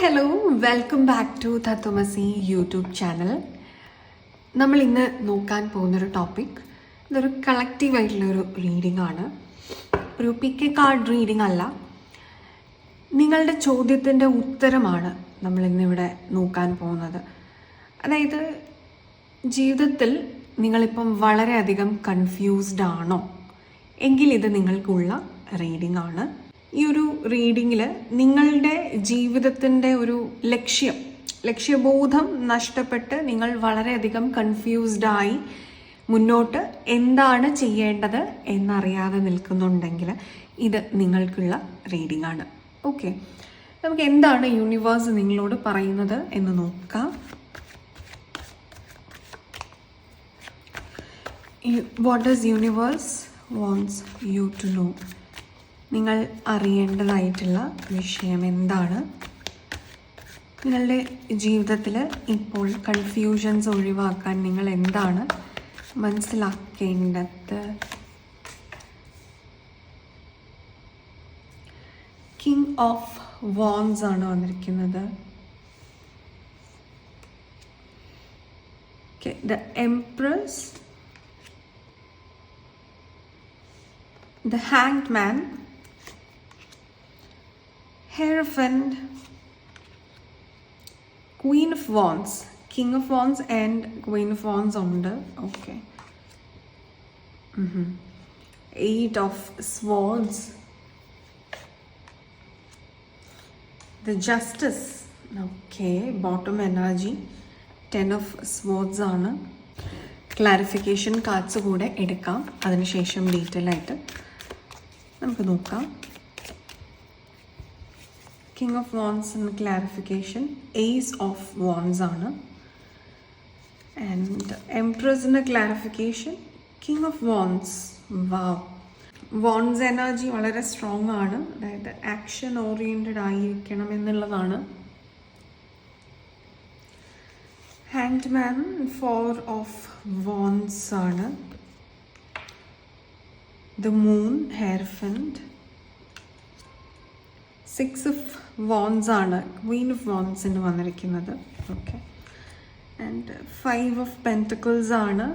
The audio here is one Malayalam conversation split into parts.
Hello welcome back to Tattvamasi YouTube channel. നമ്മൾ ഇന്ന് നോക്കാൻ പോകുന്നൊരു ടോപ്പിക് ഇതൊരു കളക്റ്റീവായിട്ടുള്ളൊരു റീഡിംഗ് ആണ്. ഒരു പിക്ക് എ കാർഡ് റീഡിംഗ് അല്ല, നിങ്ങളുടെ ചോദ്യത്തിൻ്റെ ഉത്തരമാണ് നമ്മൾ ഇന്നിവിടെ നോക്കാൻ പോകുന്നത്. അതായത് ജീവിതത്തിൽ നിങ്ങളിപ്പം വളരെയധികം കൺഫ്യൂസ്ഡ് ആണോ എങ്കിൽ ഇത് നിങ്ങൾക്കുള്ള റീഡിംഗ് ആണ്. ഈ ഒരു റീഡിങ്ങിൽ നിങ്ങളുടെ ജീവിതത്തിൻ്റെ ഒരു ലക്ഷ്യബോധം നഷ്ടപ്പെട്ട് നിങ്ങൾ വളരെയധികം കൺഫ്യൂസ്ഡായി മുന്നോട്ട് എന്താണ് ചെയ്യേണ്ടത് എന്നറിയാതെ നിൽക്കുന്നുണ്ടെങ്കിൽ ഇത് നിങ്ങൾക്കുള്ള റീഡിംഗ് ആണ്. ഓക്കെ, നമുക്ക് എന്താണ് യൂണിവേഴ്സ് നിങ്ങളോട് പറയുന്നത് എന്ന് നോക്കാം. What does universe wants you to know? നിങ്ങൾ അറിയേണ്ടതായിട്ടുള്ള വിഷയം എന്താണ്? നിങ്ങളുടെ ജീവിതത്തിൽ ഇപ്പോൾ കൺഫ്യൂഷൻസ് ഒഴിവാക്കാൻ നിങ്ങൾ എന്താണ് മനസ്സിലാക്കേണ്ടത്? കിങ് ഓഫ് വാൻഡ്സ് ആണ് വന്നിരിക്കുന്നത്. The empress, the hanged man, Hierophant, Queen of Wands, King of Wands and Queen of Wands ഉണ്ട്. Okay, 8 of Swords, the Justice. Okay, bottom energy 10 of Swords ആണ്. ക്ലാരിഫിക്കേഷൻ കാർഡ്സ് കൂടെ എടുക്കാം, അതിനുശേഷം ഡീറ്റെയിൽ ആയിട്ട് നമുക്ക് നോക്കാം. King of Wands and clarification, Ace of Wands ആണ്. ആൻഡ് എംപ്രസിൻ്റെ clarification, King of Wands. Wow, wands energy വളരെ സ്ട്രോങ് ആണ്, അതായത് ആക്ഷൻ ഓറിയൻറ്റഡ് ആയിരിക്കണം എന്നുള്ളതാണ്. ഹാങ്ഡ് മാൻ 4 of Wands ആണ്. The moon, hierophant. 6 of Wands ആണ്, Queen of Wands എന്ന് വന്നിരിക്കുന്നത്. ഓക്കെ, ആൻഡ് 5 of Pentacles ആണ്.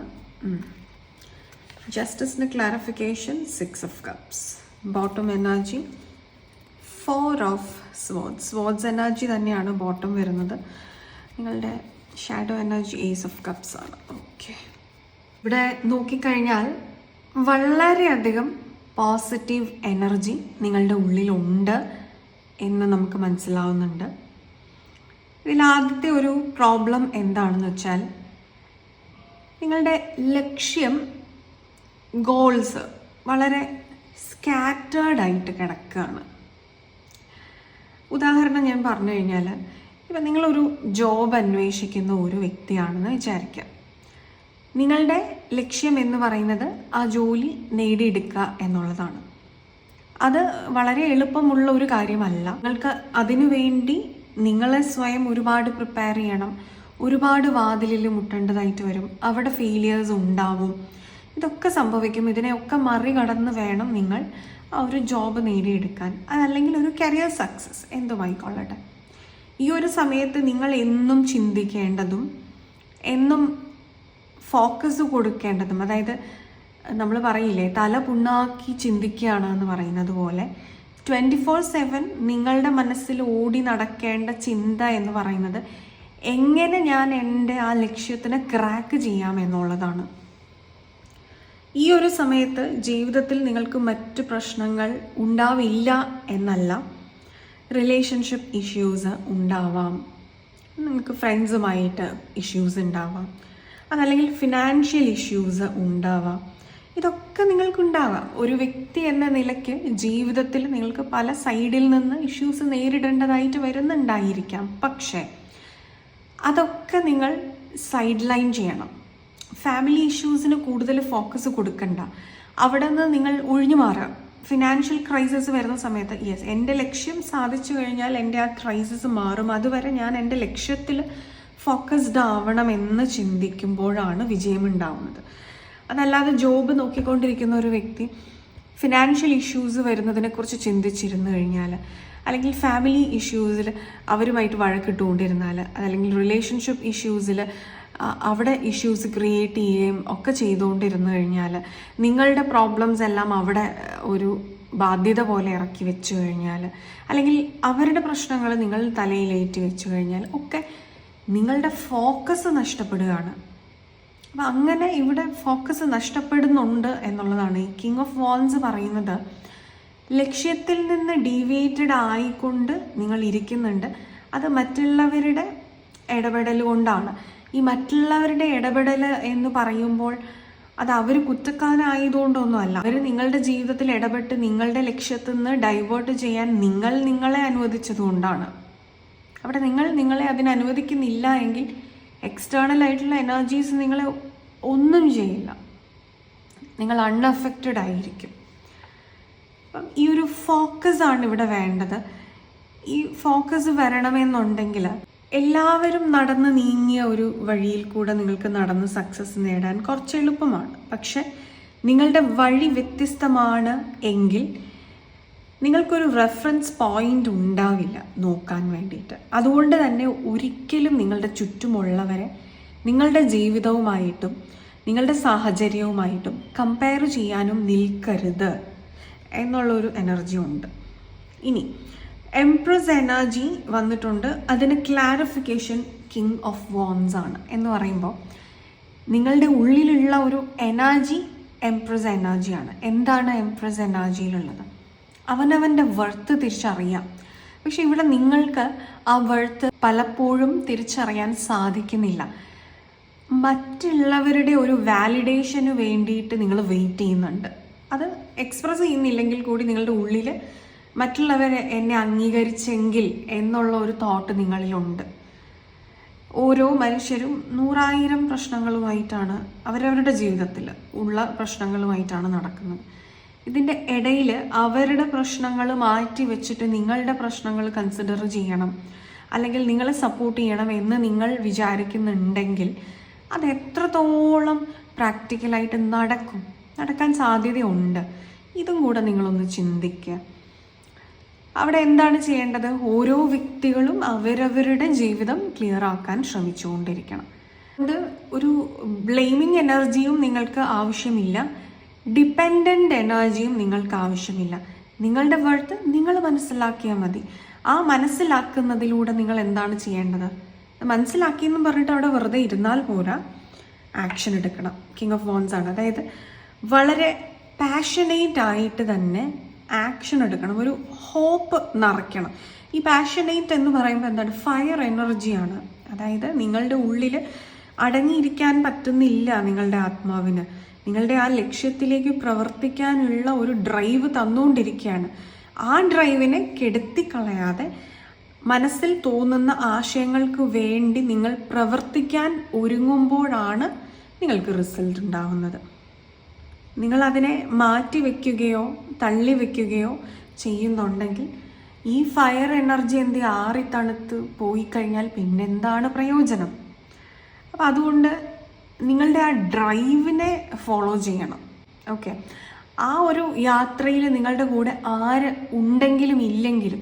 ജസ്റ്റിസിൻ്റെ clarification, 6 of Cups. Bottom energy 4 of Swords. Swords energy തന്നെയാണ് ബോട്ടം വരുന്നത്. നിങ്ങളുടെ shadow energy Ace of Cups ആണ്. ഓക്കെ, ഇവിടെ നോക്കിക്കഴിഞ്ഞാൽ വളരെയധികം പോസിറ്റീവ് എനർജി നിങ്ങളുടെ ഉള്ളിലുണ്ട് എന്ന് നമുക്ക് മനസ്സിലാവുന്നുണ്ട്. ഇതിൽ ആദ്യത്തെ ഒരു പ്രോബ്ലം എന്താണെന്ന് വെച്ചാൽ, നിങ്ങളുടെ ലക്ഷ്യം, ഗോൾസ് വളരെ സ്കാറ്റേർഡ് ആയിട്ട് കിടക്കുകയാണ്. ഉദാഹരണം ഞാൻ പറഞ്ഞു കഴിഞ്ഞാൽ, ഇപ്പം നിങ്ങളൊരു ജോബ് അന്വേഷിക്കുന്ന ഒരു വ്യക്തിയാണെന്ന് വിചാരിക്കുക. നിങ്ങളുടെ ലക്ഷ്യം എന്ന് പറയുന്നത് ആ ജോലി നേടിയെടുക്കുക എന്നുള്ളതാണ്. അത് വളരെ എളുപ്പമുള്ള ഒരു കാര്യമല്ല. നിങ്ങൾക്ക് അതിനു വേണ്ടി നിങ്ങളെ സ്വയം ഒരുപാട് പ്രിപ്പയർ ചെയ്യണം. ഒരുപാട് വാതിലിൽ മുട്ടേണ്ടതായിട്ട് വരും. അവിടെ ഫെയിലിയേഴ്സ് ഉണ്ടാവും. ഇതൊക്കെ സംഭവിക്കും. ഇതിനെയൊക്കെ മറികടന്ന് വേണം നിങ്ങൾ ആ ഒരു ജോബ് നേടിയെടുക്കാൻ, അതല്ലെങ്കിൽ ഒരു കരിയർ സക്സസ് എന്തുമായിക്കൊള്ളട്ടെ. ഈ ഒരു സമയത്ത് നിങ്ങൾ എന്നും ചിന്തിക്കേണ്ടതും എന്നും ഫോക്കസ് കൊടുക്കേണ്ടതും, അതായത് നമ്മൾ പറയില്ലേ തല പുണ്ണാക്കി ചിന്തിക്കുകയാണ് എന്ന് പറയുന്നത് പോലെ 24/7 നിങ്ങളുടെ മനസ്സിൽ ഓടി നടക്കേണ്ട ചിന്ത എന്ന് പറയുന്നത് എങ്ങനെ ഞാൻ എൻ്റെ ആ ലക്ഷ്യത്തിനെ ക്രാക്ക് ചെയ്യാം എന്നുള്ളതാണ്. ഈ ഒരു സമയത്ത് ജീവിതത്തിൽ നിങ്ങൾക്ക് മറ്റു പ്രശ്നങ്ങൾ ഉണ്ടാവില്ല എന്നല്ല, റിലേഷൻഷിപ്പ് ഇഷ്യൂസ് ഉണ്ടാവാം, നിങ്ങൾക്ക് ഫ്രണ്ട്സുമായിട്ട് ഇഷ്യൂസ് ഉണ്ടാവാം, അതല്ലെങ്കിൽ ഫിനാൻഷ്യൽ ഇഷ്യൂസ് ഉണ്ടാവാം. ഇതൊക്കെ നിങ്ങൾക്കുണ്ടാകാം. ഒരു വ്യക്തി എന്ന നിലയ്ക്ക് ജീവിതത്തിൽ നിങ്ങൾക്ക് പല സൈഡിൽ നിന്ന് ഇഷ്യൂസ് നേരിടേണ്ടതായിട്ട് വരുന്നുണ്ടായിരിക്കാം. പക്ഷേ അതൊക്കെ നിങ്ങൾ സൈഡ് ലൈൻ ചെയ്യണം. ഫാമിലി ഇഷ്യൂസിന് കൂടുതൽ ഫോക്കസ് കൊടുക്കണ്ട. അവിടെ നിന്ന് നിങ്ങൾ ഒഴിഞ്ഞു മാറുക. ഫിനാൻഷ്യൽ ക്രൈസിസ് വരുന്ന സമയത്ത് യെസ്, എൻ്റെ ലക്ഷ്യം സാധിച്ചു കഴിഞ്ഞാൽ എൻ്റെ ആ ക്രൈസിസ് മാറും, അതുവരെ ഞാൻ എൻ്റെ ലക്ഷ്യത്തിൽ ഫോക്കസ്ഡ് ആവണമെന്ന് ചിന്തിക്കുമ്പോഴാണ് വിജയമുണ്ടാവുന്നത്. അതല്ലാതെ ജോബ് നോക്കിക്കൊണ്ടിരിക്കുന്ന ഒരു വ്യക്തി ഫിനാൻഷ്യൽ ഇഷ്യൂസ് വരുന്നതിനെക്കുറിച്ച് ചിന്തിച്ചിരുന്നു കഴിഞ്ഞാൽ അല്ലെങ്കിൽ ഫാമിലി ഇഷ്യൂസിൽ അവരുമായിട്ട് വഴക്കിട്ടുകൊണ്ടിരുന്നാൽ, അല്ലെങ്കിൽ റിലേഷൻഷിപ്പ് ഇഷ്യൂസിൽ അവിടെ ഇഷ്യൂസ് ക്രിയേറ്റ് ചെയ്യുകയും ഒക്കെ ചെയ്തുകൊണ്ടിരുന്നു കഴിഞ്ഞാൽ, നിങ്ങളുടെ പ്രോബ്ലംസ് എല്ലാം അവിടെ ഒരു ബാധ്യത പോലെ ഇറക്കി വെച്ചു കഴിഞ്ഞാൽ, അല്ലെങ്കിൽ അവരുടെ പ്രശ്നങ്ങൾ നിങ്ങൾ തലയിലേറ്റി വെച്ചു കഴിഞ്ഞാൽ ഒക്കെ നിങ്ങളുടെ ഫോക്കസ് നഷ്ടപ്പെടുകയാണ്. അപ്പം അങ്ങനെ ഇവിടെ ഫോക്കസ് നഷ്ടപ്പെടുന്നുണ്ട് എന്നുള്ളതാണ് ഈ കിങ് ഓഫ് വാൻസ് പറയുന്നത്. ലക്ഷ്യത്തിൽ നിന്ന് ഡീവിയേറ്റഡ് ആയിക്കൊണ്ട് നിങ്ങൾ ഇരിക്കുന്നുണ്ട്. അത് മറ്റുള്ളവരുടെ ഇടപെടൽ കൊണ്ടാണ്. ഈ മറ്റുള്ളവരുടെ ഇടപെടൽ എന്ന് പറയുമ്പോൾ അത് അവർ കുറ്റക്കാരായതുകൊണ്ടൊന്നും അല്ല. അവർ നിങ്ങളുടെ ജീവിതത്തിൽ ഇടപെട്ട് നിങ്ങളുടെ ലക്ഷ്യത്തിൽ നിന്ന് ഡൈവേർട്ട് ചെയ്യാൻ നിങ്ങളെ അനുവദിച്ചതുകൊണ്ടാണ്. അവിടെ നിങ്ങളെ അതിന് അനുവദിക്കുന്നില്ല എങ്കിൽ എക്സ്റ്റേണൽ ആയിട്ടുള്ള എനർജീസ് നിങ്ങളെ ഒന്നും ചെയ്യില്ല. നിങ്ങൾ അൺഅഫക്റ്റഡ് ആയിരിക്കും. അപ്പം ഈ ഒരു ഫോക്കസ് ആണ് ഇവിടെ വേണ്ടത്. ഈ ഫോക്കസ് വരണമെന്നുണ്ടെങ്കിൽ എല്ലാവരും നടന്ന് നീങ്ങിയ ഒരു വഴിയിൽ കൂടെ നിങ്ങൾക്ക് നടന്ന് സക്സസ് നേടാൻ കുറച്ച് എളുപ്പമാണ്. പക്ഷെ നിങ്ങളുടെ വഴി വ്യത്യസ്തമാണ് എങ്കിൽ നിങ്ങൾക്കൊരു റെഫറൻസ് പോയിന്റ് ഉണ്ടാവില്ല നോക്കാൻ വേണ്ടിയിട്ട്. അതുകൊണ്ട് തന്നെ ഒരിക്കലും നിങ്ങളുടെ ചുറ്റുമുള്ളവരെ നിങ്ങളുടെ ജീവിതവുമായിട്ടും നിങ്ങളുടെ സാഹചര്യവുമായിട്ടും കമ്പയർ ചെയ്യാനും നിൽക്കരുത് എന്നുള്ളൊരു എനർജി ഉണ്ട്. ഇനി എംപ്രസ് എനർജി വന്നിട്ടുണ്ട്. അതിന് ക്ലാരിഫിക്കേഷൻ കിങ് ഓഫ് വാൻസ് ആണ് എന്ന് പറയുമ്പോൾ നിങ്ങളുടെ ഉള്ളിലുള്ള ഒരു എനർജി എംപ്രസ് എനർജിയാണ്. എന്താണ് എംപ്രസ് എനർജിയിലുള്ളത്? അവനവൻ്റെ വർത്ത് തിരിച്ചറിയാം. പക്ഷെ ഇവിടെ നിങ്ങൾക്ക് ആ വർത്ത് പലപ്പോഴും തിരിച്ചറിയാൻ സാധിക്കുന്നില്ല. മറ്റുള്ളവരുടെ ഒരു വാലിഡേഷന് വേണ്ടിയിട്ട് നിങ്ങൾ വെയിറ്റ് ചെയ്യുന്നുണ്ട്. അത് എക്സ്പ്രസ് ചെയ്യുന്നില്ലെങ്കിൽ കൂടി നിങ്ങളുടെ ഉള്ളിൽ മറ്റുള്ളവരെ എന്നെ അംഗീകരിച്ചെങ്കിൽ എന്നുള്ള ഒരു തോട്ട് നിങ്ങളിലുണ്ട്. ഓരോ മനുഷ്യരും 100,000 പ്രശ്നങ്ങളുമായിട്ടാണ് അവരവരുടെ ജീവിതത്തിൽ ഉള്ള പ്രശ്നങ്ങളുമായിട്ടാണ് നടക്കുന്നത്. ഇതിൻ്റെ ഇടയിൽ അവരുടെ പ്രശ്നങ്ങൾ മാറ്റി വെച്ചിട്ട് നിങ്ങളുടെ പ്രശ്നങ്ങൾ കൺസിഡർ ചെയ്യണം, അല്ലെങ്കിൽ നിങ്ങളെ സപ്പോർട്ട് ചെയ്യണം എന്ന് നിങ്ങൾ വിചാരിക്കുന്നുണ്ടെങ്കിൽ അത് എത്രത്തോളം പ്രാക്ടിക്കലായിട്ട് നടക്കാൻ സാധ്യതയുണ്ട്? ഇതും കൂടെ നിങ്ങളൊന്ന് ചിന്തിക്കുക. അവിടെ എന്താണ് ചെയ്യേണ്ടത്? ഓരോ വ്യക്തികളും അവരവരുടെ ജീവിതം ക്ലിയർ ആക്കാൻ ശ്രമിച്ചുകൊണ്ടിരിക്കണം. അത് ഒരു ബ്ലെയിമിങ് എനർജിയും നിങ്ങൾക്ക് ആവശ്യമില്ല, ഡിപ്പെൻഡൻ്റ് എനർജിയും നിങ്ങൾക്ക് ആവശ്യമില്ല. നിങ്ങളുടെ വർത്ത് നിങ്ങൾ മനസ്സിലാക്കിയാൽ മതി. ആ മനസ്സിലാക്കുന്നതിലൂടെ നിങ്ങൾ എന്താണ് ചെയ്യേണ്ടത്? മനസ്സിലാക്കിയെന്നും പറഞ്ഞിട്ട് അവിടെ വെറുതെ ഇരുന്നാൽ പോരാ, ആക്ഷൻ എടുക്കണം. കിങ് ഓഫ് വാൻസ് ആണ്. അതായത് വളരെ പാഷനേറ്റ് ആയിട്ട് തന്നെ ആക്ഷൻ എടുക്കണം. ഒരു ഹോപ്പ് നിറയ്ക്കണം. ഈ പാഷനേറ്റ് എന്ന് പറയുമ്പോൾ എന്താണ്? ഫയർ എനർജിയാണ്. അതായത് നിങ്ങളുടെ ഉള്ളിൽ അടങ്ങിയിരിക്കാൻ പറ്റുന്നില്ല നിങ്ങളുടെ ആത്മാവിന്. നിങ്ങളുടെ ആ ലക്ഷ്യത്തിലേക്ക് പ്രവർത്തിക്കാനുള്ള ഒരു ഡ്രൈവ് തന്നുകൊണ്ടിരിക്കുകയാണ്. ആ ഡ്രൈവിനെ കെടുത്തിക്കളയാതെ മനസ്സിൽ തോന്നുന്ന ആശയങ്ങൾക്ക് വേണ്ടി നിങ്ങൾ പ്രവർത്തിക്കാൻ ഒരുങ്ങുമ്പോഴാണ് നിങ്ങൾക്ക് റിസൾട്ട് ഉണ്ടാവുന്നത്. നിങ്ങളതിനെ മാറ്റി വയ്ക്കുകയോ തള്ളി വയ്ക്കുകയോ ചെയ്യുന്നുണ്ടെങ്കിൽ ഈ ഫയർ എനർജി ആറി തണുത്ത് പോയി കഴിഞ്ഞാൽ പിന്നെന്താണ് പ്രയോജനം? അപ്പം അതുകൊണ്ട് നിങ്ങളുടെ ആ ഡ്രൈവിനെ ഫോളോ ചെയ്യണം. ഓക്കെ, ആ ഒരു യാത്രയിൽ നിങ്ങളുടെ കൂടെ ആര് ഉണ്ടെങ്കിലും ഇല്ലെങ്കിലും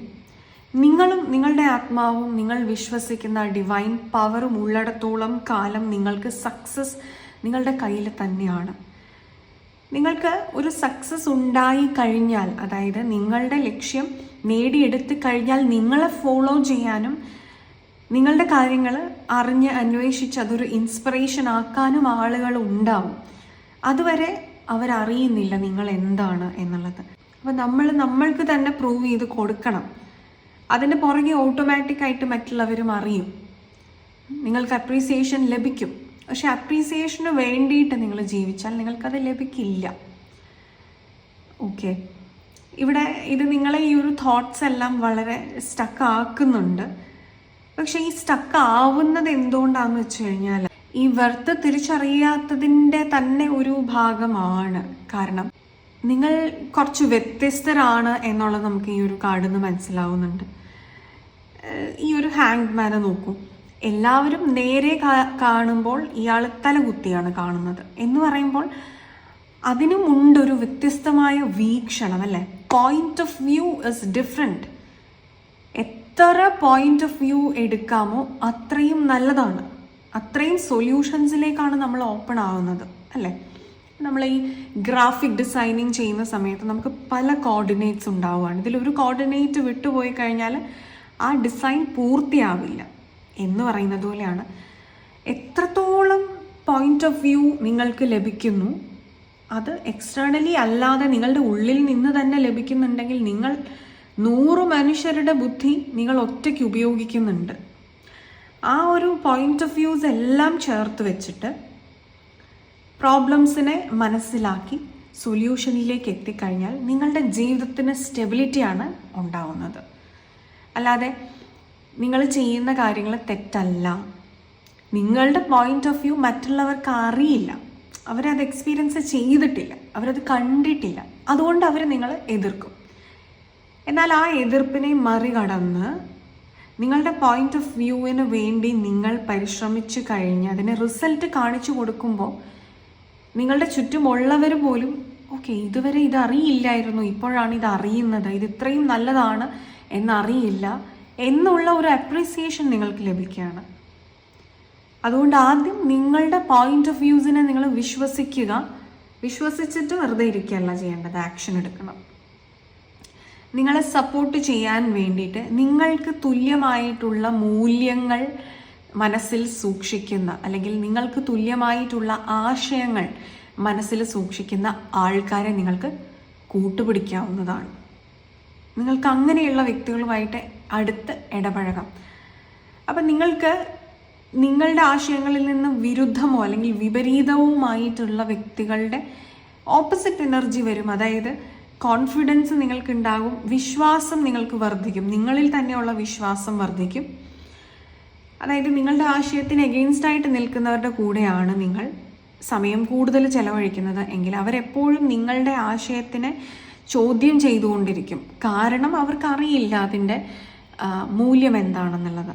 നിങ്ങളും നിങ്ങളുടെ ആത്മാവും നിങ്ങൾ വിശ്വസിക്കുന്ന ഡിവൈൻ പവറും ഉള്ളിടത്തോളം കാലം നിങ്ങൾക്ക് സക്സസ് നിങ്ങളുടെ കയ്യിൽ തന്നെയാണ്. നിങ്ങൾക്ക് ഒരു സക്സസ് ഉണ്ടായി കഴിഞ്ഞാൽ, അതായത് നിങ്ങളുടെ ലക്ഷ്യം നേടിയെടുത്ത് കഴിഞ്ഞാൽ നിങ്ങളെ ഫോളോ ചെയ്യാനും നിങ്ങളുടെ കാര്യങ്ങൾ അറിഞ്ഞ് അന്വേഷിച്ച് അതൊരു ഇൻസ്പിറേഷൻ ആക്കാനും ആളുകൾ ഉണ്ടാവും. അതുവരെ അവരറിയുന്നില്ല നിങ്ങൾ എന്താണ് എന്നുള്ളത്. അപ്പം നമ്മൾക്ക് തന്നെ പ്രൂവ് ചെയ്ത് കൊടുക്കണം. അതിൻ്റെ പുറകെ ഓട്ടോമാറ്റിക്കായിട്ട് മറ്റുള്ളവരും അറിയും. നിങ്ങൾക്ക് അപ്രീസിയേഷൻ ലഭിക്കും. പക്ഷെ അപ്രീസിയേഷന് വേണ്ടിയിട്ട് നിങ്ങൾ ജീവിച്ചാൽ നിങ്ങൾക്കത് ലഭിക്കില്ല. ഓക്കെ, ഇവിടെ ഇത് നിങ്ങളെ ഈ ഒരു തോട്ട്സ് എല്ലാം വളരെ സ്റ്റക്ക് ആക്കുന്നുണ്ട്. പക്ഷെ ഈ സ്റ്റക്ക് ആവുന്നത് എന്തുകൊണ്ടാണെന്ന് വെച്ച് കഴിഞ്ഞാൽ ഈ വെർത്ത് തിരിച്ചറിയാത്തതിൻ്റെ തന്നെ ഒരു ഭാഗമാണ്. കാരണം നിങ്ങൾ കുറച്ച് വ്യത്യസ്തരാണ് എന്നുള്ളത് നമുക്ക് ഈ ഒരു കാർഡിൽ നിന്ന് മനസ്സിലാവുന്നുണ്ട്. ഈ ഒരു ഹാങ്ഡ് മാനെ നോക്കൂ. എല്ലാവരും നേരെ കാണുമ്പോൾ ഇയാൾ തലകുത്തിയാണ് കാണുന്നത് എന്ന് പറയുമ്പോൾ അതിനും ഉണ്ടൊരു വ്യത്യസ്തമായ വീക്ഷണം, അല്ലേ? Point of view is different. എത്ര പോയിന്റ് ഓഫ് വ്യൂ എടുക്കാമോ അത്രയും നല്ലതാണ്. അത്രയും സൊല്യൂഷൻസിലേക്കാണ് നമ്മൾ ഓപ്പൺ ആവുന്നത്, അല്ലേ? നമ്മൾ ഈ ഗ്രാഫിക് ഡിസൈനിങ് ചെയ്യുന്ന സമയത്ത് നമുക്ക് പല കോർഡിനേറ്റ്സ് ഉണ്ടാവുകയാണ്. ഇതിലൊരു കോർഡിനേറ്റ് വിട്ടുപോയി കഴിഞ്ഞാൽ ആ ഡിസൈൻ പൂർത്തിയാവില്ല എന്ന് പറയുന്നത് പോലെയാണ്. എത്രത്തോളം പോയിന്റ് ഓഫ് വ്യൂ നിങ്ങൾക്ക് ലഭിക്കുന്നു, അത് എക്സ്റ്റേണലി അല്ലാതെ നിങ്ങളുടെ ഉള്ളിൽ നിന്ന് തന്നെ ലഭിക്കുന്നുണ്ടെങ്കിൽ നിങ്ങൾ 100 മനുഷ്യരുടെ ബുദ്ധി നിങ്ങൾ ഒറ്റയ്ക്ക് ഉപയോഗിക്കുന്നുണ്ട്. ആ ഒരു പോയിന്റ് ഓഫ് വ്യൂസ് എല്ലാം ചേർത്ത് വെച്ചിട്ട് പ്രോബ്ലംസിനെ മനസ്സിലാക്കി സൊല്യൂഷനിലേക്ക് എത്തിക്കഴിഞ്ഞാൽ നിങ്ങളുടെ ജീവിതത്തിന് സ്റ്റെബിലിറ്റിയാണ് ഉണ്ടാവുന്നത്. അല്ലാതെ നിങ്ങൾ ചെയ്യുന്ന കാര്യങ്ങൾ തെറ്റല്ല, നിങ്ങളുടെ പോയിന്റ് ഓഫ് വ്യൂ മറ്റുള്ളവർക്ക് അറിയില്ല, അവരത് എക്സ്പീരിയൻസ് ചെയ്തിട്ടില്ല, അവരത് കണ്ടിട്ടില്ല, അതുകൊണ്ട് അവർ നിങ്ങളെ എതിർക്കും. എന്നാൽ ആ എതിർപ്പിനെ മറികടന്ന് നിങ്ങളുടെ പോയിന്റ് ഓഫ് വ്യൂവിന് വേണ്ടി നിങ്ങൾ പരിശ്രമിച്ചു കഴിഞ്ഞ് അതിന് റിസൾട്ട് കാണിച്ചു കൊടുക്കുമ്പോൾ നിങ്ങളുടെ ചുറ്റുമുള്ളവർ പോലും ഓക്കെ, ഇതുവരെ ഇത് അറിയില്ലായിരുന്നു, ഇപ്പോഴാണ് ഇത് അറിയുന്നത്, ഇത് ഇത്രയും നല്ലതാണ് എന്നറിയില്ല എന്നുള്ള ഒരു അപ്രീസിയേഷൻ നിങ്ങൾക്ക് ലഭിക്കുകയാണ്. അതുകൊണ്ട് ആദ്യം നിങ്ങളുടെ പോയിന്റ് ഓഫ് വ്യൂസിനെ നിങ്ങൾ വിശ്വസിക്കുക. വിശ്വസിച്ചിട്ട് വെറുതെ ഇരിക്കുകയല്ല ചെയ്യേണ്ടത്, ആക്ഷൻ എടുക്കണം. നിങ്ങളെ സപ്പോർട്ട് ചെയ്യാൻ വേണ്ടിയിട്ട് നിങ്ങൾക്ക് തുല്യമായിട്ടുള്ള മൂല്യങ്ങൾ മനസ്സിൽ സൂക്ഷിക്കുന്ന, അല്ലെങ്കിൽ നിങ്ങൾക്ക് തുല്യമായിട്ടുള്ള ആശയങ്ങൾ മനസ്സിൽ സൂക്ഷിക്കുന്ന ആൾക്കാരെ നിങ്ങൾക്ക് കൂട്ടുപിടിക്കാവുന്നതാണ്. നിങ്ങൾക്ക് അങ്ങനെയുള്ള വ്യക്തികളുമായിട്ട് അടുത്ത് ഇടപഴകാം. അപ്പം നിങ്ങൾക്ക് നിങ്ങളുടെ ആശയങ്ങളിൽ നിന്ന് വിരുദ്ധമോ അല്ലെങ്കിൽ വിപരീതവുമായിട്ടുള്ള വ്യക്തികളുടെ ഓപ്പോസിറ്റ് എനർജി വരും. അതായത് കോൺഫിഡൻസ് നിങ്ങൾക്കുണ്ടാകും, വിശ്വാസം നിങ്ങൾക്ക് വർദ്ധിക്കും, നിങ്ങളിൽ തന്നെയുള്ള വിശ്വാസം വർദ്ധിക്കും. അതായത് നിങ്ങളുടെ ആശയത്തിന് എഗെയിൻസ്റ്റ് ആയിട്ട് നിൽക്കുന്നവരുടെ കൂടെയാണ് നിങ്ങൾ സമയം കൂടുതൽ ചെലവഴിക്കുന്നത് എങ്കിൽ അവരെപ്പോഴും നിങ്ങളുടെ ആശയത്തിനെ ചോദ്യം ചെയ്തുകൊണ്ടിരിക്കും. കാരണം അവർക്കറിയില്ല അതിൻ്റെ മൂല്യം എന്താണെന്നുള്ളത്.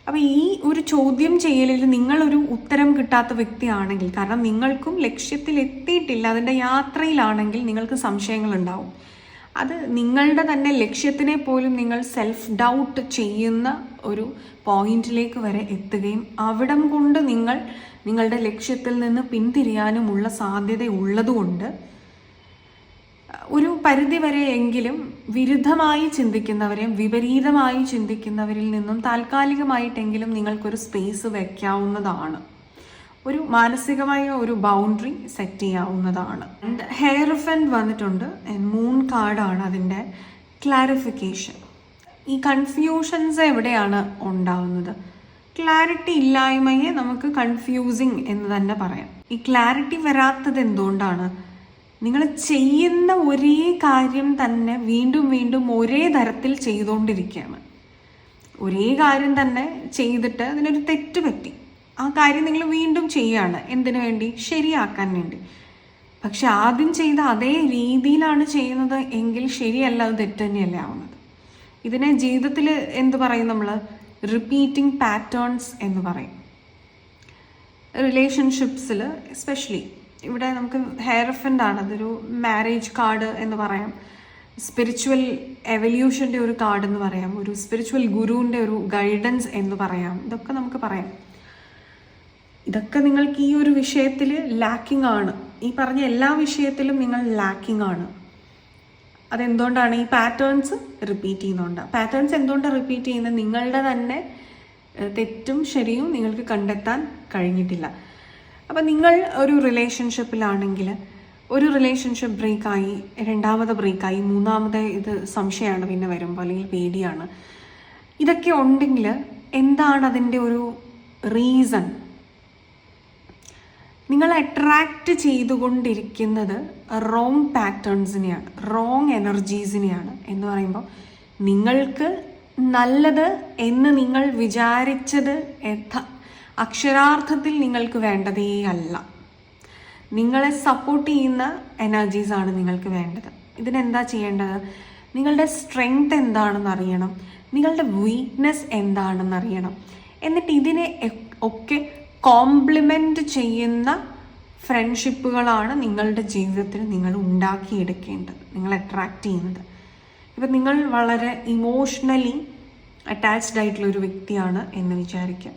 അപ്പോൾ ഈ ഒരു ചോദ്യം ചെയ്യലിൽ നിങ്ങളൊരു ഉത്തരം കിട്ടാത്ത വ്യക്തിയാണെങ്കിൽ, കാരണം നിങ്ങൾക്കും ലക്ഷ്യത്തിൽ എത്തിയിട്ടില്ല, അതിൻ്റെ യാത്രയിലാണെങ്കിൽ നിങ്ങൾക്ക് സംശയങ്ങളുണ്ടാവും. അത് നിങ്ങളുടെ തന്നെ ലക്ഷ്യത്തിനെ പോലും നിങ്ങൾ സെൽഫ് ഡൗട്ട് ചെയ്യുന്ന ഒരു പോയിന്റിലേക്ക് വരെ എത്തുകയും അവിടം കൊണ്ട് നിങ്ങൾ നിങ്ങളുടെ ലക്ഷ്യത്തിൽ നിന്ന് പിന്തിരിയാനുമുള്ള സാധ്യത ഉള്ളതുകൊണ്ട് ഒരു പരിധിവരെ എങ്കിലും വിരുദ്ധമായി ചിന്തിക്കുന്നവരെയും വിപരീതമായി ചിന്തിക്കുന്നവരിൽ നിന്നും താൽക്കാലികമായിട്ടെങ്കിലും നിങ്ങൾക്കൊരു സ്പേസ് വയ്ക്കാവുന്നതാണ്. ഒരു മാനസികമായ ഒരു ബൗണ്ടറി സെറ്റ് ചെയ്യാവുന്നതാണ്. ഹെയർഫെൻഡ് വന്നിട്ടുണ്ട്, മൂൺ കാർഡാണ് അതിൻ്റെ ക്ലാരിഫിക്കേഷൻ. ഈ കൺഫ്യൂഷൻസ് എവിടെയാണ് ഉണ്ടാവുന്നത്? ക്ലാരിറ്റി ഇല്ലായ്മയെ നമുക്ക് കൺഫ്യൂസിങ് എന്ന് തന്നെ പറയാം. ഈ ക്ലാരിറ്റി വരാത്തത് എന്തുകൊണ്ടാണ്? നിങ്ങൾ ചെയ്യുന്ന ഒരേ കാര്യം തന്നെ വീണ്ടും വീണ്ടും ഒരേ തരത്തിൽ ചെയ്തുകൊണ്ടിരിക്കുകയാണ്. ഒരേ കാര്യം തന്നെ ചെയ്തിട്ട് അതിനൊരു തെറ്റ് പറ്റി, ആ കാര്യം നിങ്ങൾ വീണ്ടും ചെയ്യുകയാണ്. എന്തിനു വേണ്ടി? ശരിയാക്കാൻ വേണ്ടി. പക്ഷെ ആദ്യം ചെയ്ത അതേ രീതിയിലാണ് ചെയ്യുന്നത് എങ്കിൽ ശരിയല്ല, അത് തെറ്റ് തന്നെയല്ലേ ആവുന്നത്. ഇതിനെ ജീവിതത്തിൽ എന്ത് പറയും നമ്മൾ? റിപ്പീറ്റിംഗ് പാറ്റേൺസ് എന്ന് പറയും. റിലേഷൻഷിപ്സിൽ എസ്പെഷ്യലി ഇവിടെ നമുക്ക് ഹെയർഫെൻഡ് ആണ്, അതൊരു മാരേജ് കാർഡ് എന്ന് പറയാം, സ്പിരിച്വൽ എവല്യൂഷൻ്റെ ഒരു കാർഡ് എന്ന് പറയാം, ഒരു സ്പിരിച്വൽ ഗുരുവിൻ്റെ ഒരു ഗൈഡൻസ് എന്ന് പറയാം. ഇതൊക്കെ നമുക്ക് പറയാം. ഇതൊക്കെ നിങ്ങൾക്ക് ഈ ഒരു വിഷയത്തിൽ ലാക്കിംഗ് ആണ്. ഈ പറഞ്ഞ എല്ലാ വിഷയത്തിലും നിങ്ങൾ ലാക്കിംഗ് ആണ്. അതെന്തുകൊണ്ടാണ്? ഈ പാറ്റേൺസ് റിപ്പീറ്റ് ചെയ്യുന്നതുകൊണ്ടാണ്. പാറ്റേൺസ് എന്തുകൊണ്ടാണ് റിപ്പീറ്റ് ചെയ്യുന്നത്? നിങ്ങളുടെ തന്നെ തെറ്റും ശരിയും നിങ്ങൾക്ക് കണ്ടെത്താൻ കഴിഞ്ഞിട്ടില്ല. അപ്പം നിങ്ങൾ ഒരു റിലേഷൻഷിപ്പിലാണെങ്കിൽ ഒരു റിലേഷൻഷിപ്പ് ബ്രേക്കായി, രണ്ടാമത് ബ്രേക്കായി, മൂന്നാമത് ഇത് സംശയമാണ് പിന്നെ വരുമ്പോൾ, അല്ലെങ്കിൽ പേടിയാണ്. ഇതൊക്കെ ഉണ്ടെങ്കിൽ എന്താണ് അതിൻ്റെ ഒരു റീസൺ? നിങ്ങൾ അട്രാക്റ്റ് ചെയ്തുകൊണ്ടിരിക്കുന്നത് റോങ് പാറ്റേൺസിനെയാണ്, റോങ് എനർജീസിനെയാണ്. എന്ന് പറയുമ്പോൾ നിങ്ങൾക്ക് നല്ലത് എന്ന് നിങ്ങൾ വിചാരിച്ചത് അക്ഷരാർത്ഥത്തിൽ നിങ്ങൾക്ക് വേണ്ടതേ അല്ല. നിങ്ങളെ സപ്പോർട്ട് ചെയ്യുന്ന എനർജീസാണ് നിങ്ങൾക്ക് വേണ്ടത്. ഇതിനെന്താ ചെയ്യേണ്ടത്? നിങ്ങളുടെ സ്ട്രെങ്ത് എന്താണെന്ന് അറിയണം, നിങ്ങളുടെ വീക്ക്നെസ് എന്താണെന്ന് അറിയണം. എന്നിട്ട് ഇതിനെ ഒക്കെ കോംപ്ലിമെൻ്റ് ചെയ്യുന്ന ഫ്രണ്ട്ഷിപ്പുകളാണ് നിങ്ങളുടെ ജീവിതത്തിൽ നിങ്ങൾ ഉണ്ടാക്കിയെടുക്കേണ്ടത്, നിങ്ങൾ അട്രാക്റ്റ് ചെയ്യുന്നത്. ഇപ്പം നിങ്ങൾ വളരെ ഇമോഷണലി അറ്റാച്ച്ഡ് ആയിട്ടുള്ള ഒരു വ്യക്തിയാണ് എന്ന് വിചാരിക്കുക.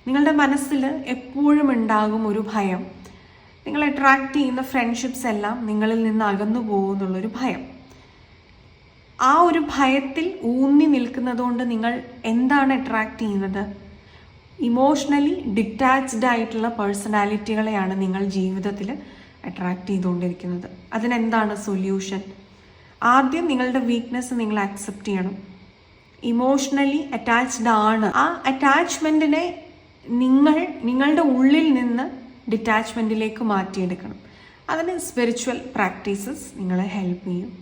നിങ്ങളുടെ മനസ്സിൽ എപ്പോഴും ഉണ്ടാകും ഒരു ഭയം. നിങ്ങൾ അട്രാക്റ്റ് ചെയ്യുന്ന ഫ്രണ്ട്ഷിപ്സ് എല്ലാം നിങ്ങളിൽ നിന്ന് അകന്നു പോകുന്നുള്ളൊരു ഭയം. ആ ഒരു ഭയത്തിൽ ഊന്നി നിൽക്കുന്നതുകൊണ്ട് നിങ്ങൾ എന്താണ് അട്രാക്റ്റ് ചെയ്യുന്നത്? ഇമോഷണലി ഡിറ്റാച്ച്ഡ് ആയിട്ടുള്ള പേഴ്സണാലിറ്റികളെയാണ് നിങ്ങൾ ജീവിതത്തിൽ അട്രാക്റ്റ് ചെയ്തുകൊണ്ടിരിക്കുന്നത്. അതിനെന്താണ് സൊല്യൂഷൻ? ആദ്യം നിങ്ങളുടെ വീക്ക്നെസ് നിങ്ങൾ ആക്സെപ്റ്റ് ചെയ്യണം. ഇമോഷണലി അറ്റാച്ച്ഡ് ആണ്. ആ അറ്റാച്ച്മെൻറ്റിനെ നിങ്ങളുടെ ഉള്ളിൽ നിന്ന് ഡിറ്റാച്ച്മെൻറ്റിലേക്ക് മാറ്റിയെടുക്കണം. അതിന് സ്പിരിച്വൽ പ്രാക്ടീസസ് നിങ്ങളെ ഹെൽപ്പ് ചെയ്യും.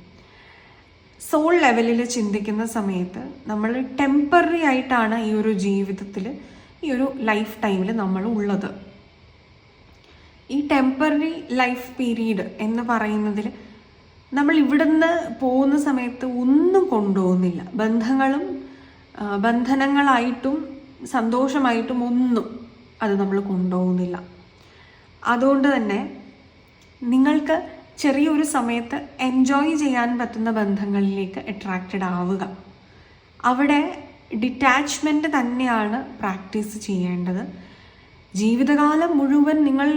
സോൾ ലെവലിൽ ചിന്തിക്കുന്ന സമയത്ത് നമ്മൾ ടെമ്പററി ആയിട്ടാണ് ഈ ഒരു ജീവിതത്തിൽ, ഈ ഒരു ലൈഫ് ടൈമിൽ നമ്മൾ ഉള്ളത്. ഈ ടെമ്പററി ലൈഫ് പീരീഡ് എന്ന് പറയുന്നതിൽ നമ്മൾ ഇവിടുന്ന് പോകുന്ന സമയത്ത് ഒന്നും കൊണ്ടുപോകുന്നില്ല. ബന്ധനങ്ങളായിട്ടും സന്തോഷമായിട്ടും ഒന്നും അത് നമ്മൾ കൊണ്ടുപോകുന്നില്ല. അതുകൊണ്ട് തന്നെ നിങ്ങൾക്ക് ചെറിയൊരു സമയത്ത് എൻജോയ് ചെയ്യാൻ പറ്റുന്ന ബന്ധങ്ങളിലേക്ക് അട്രാക്റ്റഡ് ആവുക. അവിടെ ഡിറ്റാച്ച്മെൻറ്റ് തന്നെയാണ് പ്രാക്ടീസ് ചെയ്യേണ്ടത്. ജീവിതകാലം മുഴുവൻ നിങ്ങൾ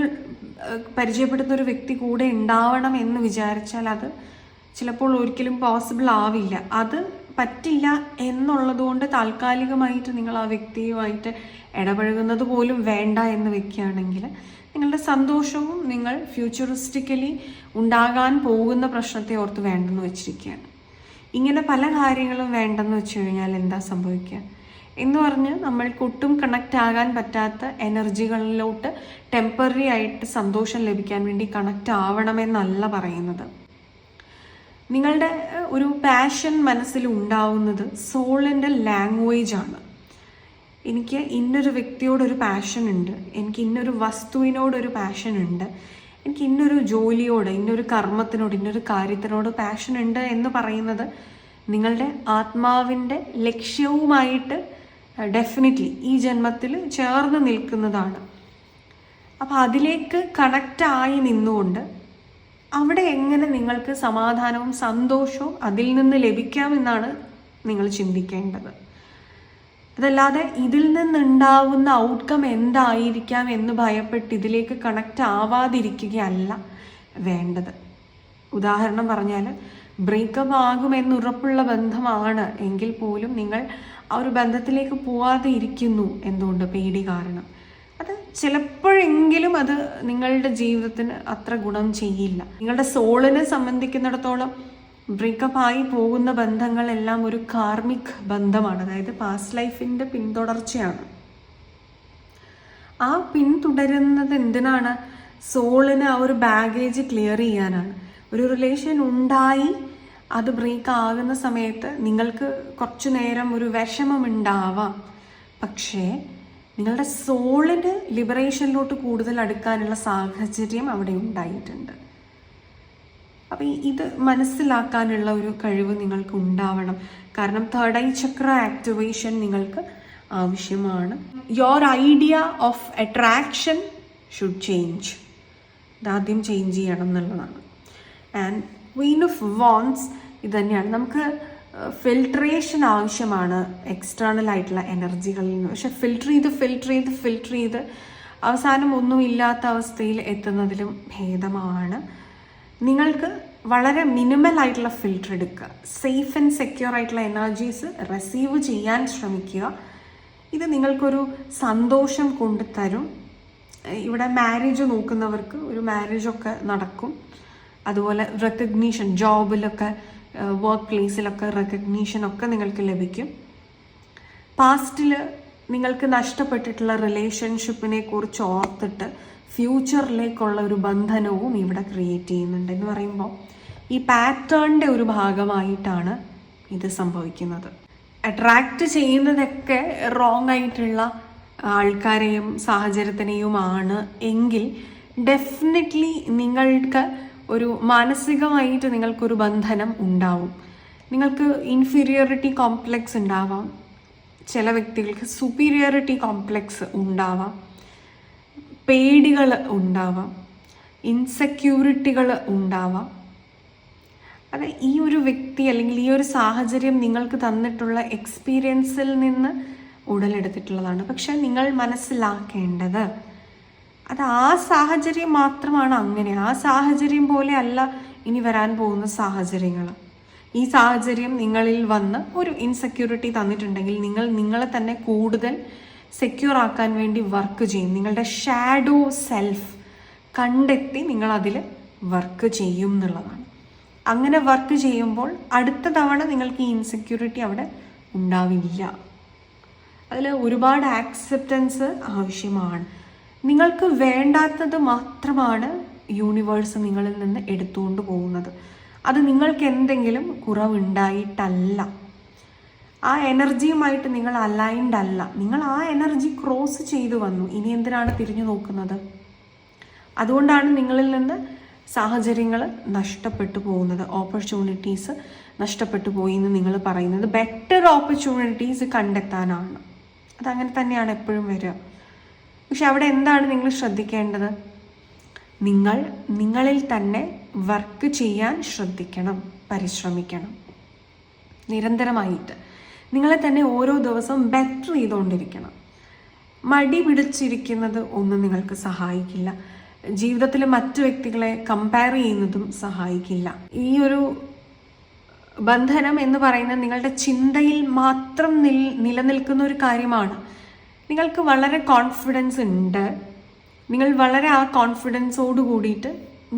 പരിചയപ്പെടുന്ന ഒരു വ്യക്തി കൂടെ ഉണ്ടാവണം എന്ന് വിചാരിച്ചാൽ അത് ചിലപ്പോൾ ഒരിക്കലും പോസിബിൾ ആവില്ല. അത് പറ്റില്ല എന്നുള്ളതുകൊണ്ട് താൽക്കാലികമായിട്ട് നിങ്ങൾ ആ വ്യക്തിയുമായിട്ട് ഇടപഴകുന്നത് പോലും വേണ്ട എന്ന് വെക്കുകയാണെങ്കിൽ നിങ്ങളുടെ സന്തോഷവും നിങ്ങൾ ഫ്യൂച്ചറിസ്റ്റിക്കലി ഉണ്ടാകാൻ പോകുന്ന പ്രശ്നത്തെ ഓർത്ത് വേണ്ടെന്ന് വെച്ചിരിക്കുകയാണ്. ഇങ്ങനെ പല കാര്യങ്ങളും വേണ്ടെന്ന് വെച്ച് കഴിഞ്ഞാൽ എന്താ സംഭവിക്കുക എന്ന് പറഞ്ഞ് നമ്മൾക്ക് ഒട്ടും കണക്റ്റ് ആകാൻ പറ്റാത്ത എനർജികളിലോട്ട് ടെമ്പററി ആയിട്ട് സന്തോഷം ലഭിക്കാൻ വേണ്ടി കണക്റ്റ് ആവണമെന്നല്ല പറയുന്നത്. നിങ്ങളുടെ ഒരു പാഷൻ മനസ്സിൽ ഉണ്ടാവുന്നത് സോളിൻ്റെ ലാംഗ്വേജ് ആണ്. എനിക്ക് ഇന്നൊരു വ്യക്തിയോടൊരു പാഷൻ ഉണ്ട്, എനിക്ക് ഇന്നൊരു വസ്തുവിനോടൊരു പാഷൻ ഉണ്ട്, എനിക്ക് ഇന്നൊരു ജോലിയോട്, ഇന്നൊരു കർമ്മത്തിനോട്, ഇന്നൊരു കാര്യത്തിനോട് പാഷൻ ഉണ്ട് എന്ന് പറയുന്നത് നിങ്ങളുടെ ആത്മാവിൻ്റെ ലക്ഷ്യവുമായിട്ട് ഡെഫിനറ്റ്ലി ഈ ജന്മത്തിൽ ചേർന്ന് നിൽക്കുന്നതാണ്. അപ്പം അതിലേക്ക് കണക്റ്റായി നിന്നുകൊണ്ട് അവിടെ എങ്ങനെ നിങ്ങൾക്ക് സമാധാനവും സന്തോഷവും അതിൽ നിന്ന് ലഭിക്കാമെന്നാണ് നിങ്ങൾ ചിന്തിക്കേണ്ടത്. അതല്ലാതെ ഇതിൽ നിന്നുണ്ടാവുന്ന ഔട്ട്കം എന്തായിരിക്കാം എന്ന് ഭയപ്പെട്ട് ഇതിലേക്ക് കണക്റ്റ് ആവാതിരിക്കുകയല്ല വേണ്ടത്. ഉദാഹരണം പറഞ്ഞാൽ ബ്രേക്കപ്പ് ആകുമെന്നുറപ്പുള്ള ബന്ധമാണ് എങ്കിൽ പോലും നിങ്ങൾ ആ ഒരു ബന്ധത്തിലേക്ക് പോവാതെ ഇരിക്കുന്നു. എന്തുകൊണ്ട്? പേടി കാരണം. അത് ചിലപ്പോഴെങ്കിലും അത് നിങ്ങളുടെ ജീവിതത്തിന് അത്ര ഗുണം ചെയ്യില്ല. നിങ്ങളുടെ സോളിനെ സംബന്ധിക്കുന്നിടത്തോളം ബ്രേക്കപ്പ് ആയി പോകുന്ന ബന്ധങ്ങളെല്ലാം ഒരു കാർമിക് ബന്ധമാണ്. അതായത് പാസ്റ്റ് ലൈഫിൻ്റെ പിന്തുടർച്ചയാണ്. ആ പിന്തുടരുന്നത് എന്തിനാണ്? സോളിന് ആ ഒരു ബാഗേജ് ക്ലിയർ ചെയ്യാനാണ്. ഒരു റിലേഷൻ ഉണ്ടായി അത് ബ്രേക്ക് ആകുന്ന സമയത്ത് നിങ്ങൾക്ക് കുറച്ചു നേരം ഒരു വിഷമമുണ്ടാവാം. പക്ഷേ നിങ്ങളുടെ സോളിന് ലിബറേഷനിലോട്ട് കൂടുതൽ അടുക്കാനുള്ള സാഹചര്യം അവിടെ ഉണ്ടായിട്ടുണ്ട്. അപ്പം ഇത് മനസ്സിലാക്കാനുള്ള ഒരു കഴിവ് നിങ്ങൾക്ക് ഉണ്ടാവണം. കാരണം തേർഡ് ഐ ചക്ര ആക്ടിവേഷൻ നിങ്ങൾക്ക് ആവശ്യമാണ്. Your idea of attraction should change. ഇതാദ്യം ചേഞ്ച് ചെയ്യണം എന്നുള്ളതാണ്. ആൻഡ് ക്വീൻ ഓഫ് വാൻഡ്സ് ഇത് തന്നെയാണ്. നമുക്ക് ഫിൽട്രേഷൻ ആവശ്യമാണ് എക്സ്റ്റേണൽ ആയിട്ടുള്ള എനർജികളിൽ നിന്ന്. പക്ഷെ ഫിൽട്ടർ ചെയ്ത് അവസാനം ഒന്നുമില്ലാത്ത അവസ്ഥയിൽ എത്തുന്നതിലും ഭേദമാണ് നിങ്ങൾക്ക് വളരെ മിനിമൽ ആയിട്ടുള്ള ഫിൽട്ടർ എടുക്കുക. സേഫ് ആൻഡ് സെക്യൂർ ആയിട്ടുള്ള എനർജീസ് റിസീവ് ചെയ്യാൻ ശ്രമിക്കുക. ഇത് നിങ്ങൾക്കൊരു സന്തോഷം കൊണ്ട് തരും. ഇവിടെ മാരേജ് നോക്കുന്നവർക്ക് ഒരു മാരേജൊക്കെ നടക്കും. അതുപോലെ റെക്കഗ്നീഷൻ, ജോബിലൊക്കെ വർക്ക് പ്ലേസിലൊക്കെ റെക്കഗ്നീഷനൊക്കെ നിങ്ങൾക്ക് ലഭിക്കും. പാസ്റ്റിൽ നിങ്ങൾക്ക് നഷ്ടപ്പെട്ടിട്ടുള്ള റിലേഷൻഷിപ്പിനെ കുറിച്ച് ഓർത്തിട്ട് ഫ്യൂച്ചറിലേക്കുള്ള ഒരു ബന്ധനവും ഇവിടെ ക്രിയേറ്റ് ചെയ്യുന്നുണ്ട്. എന്ന് പറയുമ്പോൾ ഈ പാറ്റേണിൻ്റെ ഒരു ഭാഗമായിട്ടാണ് ഇത് സംഭവിക്കുന്നത്. അട്രാക്റ്റ് ചെയ്യുന്നതൊക്കെ റോങ് ആയിട്ടുള്ള ആൾക്കാരെയും സാഹചര്യത്തിനെയുമാണ് എങ്കിൽ ഡെഫിനറ്റ്ലി നിങ്ങൾക്ക് ഒരു മാനസികമായിട്ട് നിങ്ങൾക്കൊരു ബന്ധനം ഉണ്ടാവും. നിങ്ങൾക്ക് ഇൻഫീരിയോറിറ്റി കോംപ്ലക്സ് ഉണ്ടാവാം, ചില വ്യക്തികൾക്ക് സുപ്പീരിയോറിറ്റി കോംപ്ലക്സ് ഉണ്ടാവാം, പേടികൾ ഉണ്ടാവാം, ഇൻസെക്യൂരിറ്റികൾ ഉണ്ടാവാം. അത് ഈ ഒരു വ്യക്തി അല്ലെങ്കിൽ ഈ ഒരു സാഹചര്യം നിങ്ങൾക്ക് തന്നിട്ടുള്ള എക്സ്പീരിയൻസിൽ നിന്ന് ഉടലെടുത്തിട്ടുള്ളതാണ്. പക്ഷെ നിങ്ങൾ മനസ്സിലാക്കേണ്ടത് അത് ആ സാഹചര്യം മാത്രമാണ് അങ്ങനെ. ആ സാഹചര്യം പോലെ അല്ല ഇനി വരാൻ പോകുന്ന സാഹചര്യങ്ങൾ. ഈ സാഹചര്യം നിങ്ങളിൽ വന്ന് ഒരു ഇൻസെക്യൂരിറ്റി തന്നിട്ടുണ്ടെങ്കിൽ നിങ്ങൾ നിങ്ങളെ തന്നെ കൂടുതൽ സെക്യൂർ ആക്കാൻ വേണ്ടി വർക്ക് ചെയ്യും. നിങ്ങളുടെ ഷാഡോ സെൽഫ് കണ്ടെത്തി നിങ്ങൾ അതിൽ വർക്ക് ചെയ്യും എന്നുള്ളതാണ്. അങ്ങനെ വർക്ക് ചെയ്യുമ്പോൾ അടുത്ത തവണ നിങ്ങൾക്ക് ഈ ഇൻസെക്യൂരിറ്റി അവിടെ ഉണ്ടാവില്ല. അതിൽ ഒരുപാട് ആക്സെപ്റ്റൻസ് ആവശ്യമാണ്. നിങ്ങൾക്ക് വേണ്ടാത്തത് മാത്രമാണ് യൂണിവേഴ്സ് നിങ്ങളിൽ നിന്ന് എടുത്തുകൊണ്ട് പോകുന്നത്. അത് നിങ്ങൾക്ക് എന്തെങ്കിലും കുറവുണ്ടായിട്ടല്ല, ആ എനർജിയുമായിട്ട് നിങ്ങൾ അലൈൻഡ് അല്ല. നിങ്ങൾ ആ എനർജി ക്രോസ് ചെയ്തു വന്നു. ഇനി എന്തിനാണ് തിരിഞ്ഞു നോക്കുന്നത്? അതുകൊണ്ടാണ് നിങ്ങളിൽ നിന്ന് സാഹചര്യങ്ങൾ നഷ്ടപ്പെട്ടു പോകുന്നത്, ഓപ്പർച്യൂണിറ്റീസ് നഷ്ടപ്പെട്ടു പോയി എന്ന് നിങ്ങൾ പറയുന്നത്. ബെറ്റർ ഓപ്പർച്യൂണിറ്റീസ് കണ്ടെത്താനാണ്. അതങ്ങനെ തന്നെയാണ് എപ്പോഴും വരിക. പക്ഷെ അവിടെ എന്താണ് നിങ്ങൾ ശ്രദ്ധിക്കേണ്ടത്? നിങ്ങൾ നിങ്ങളിൽ തന്നെ വർക്ക് ചെയ്യാൻ ശ്രദ്ധിക്കണം, പരിശ്രമിക്കണം. നിരന്തരമായിട്ട് നിങ്ങളെ തന്നെ ഓരോ ദിവസവും ബെറ്റർ ചെയ്തുകൊണ്ടിരിക്കണം. മടി പിടിച്ചിരിക്കുന്നത് ഒന്നും നിങ്ങൾക്ക് സഹായിക്കില്ല. ജീവിതത്തിൽ മറ്റു വ്യക്തികളെ കമ്പയർ ചെയ്യുന്നതും സഹായിക്കില്ല. ഈ ഒരു ബന്ധനം എന്ന് പറയുന്നത് നിങ്ങളുടെ ചിന്തയിൽ മാത്രം നിലനിൽക്കുന്ന ഒരു കാര്യമാണ്. നിങ്ങൾക്ക് വളരെ കോൺഫിഡൻസ് ഉണ്ട്. നിങ്ങൾ വളരെ ആ കോൺഫിഡൻസോട് കൂടിയിട്ട്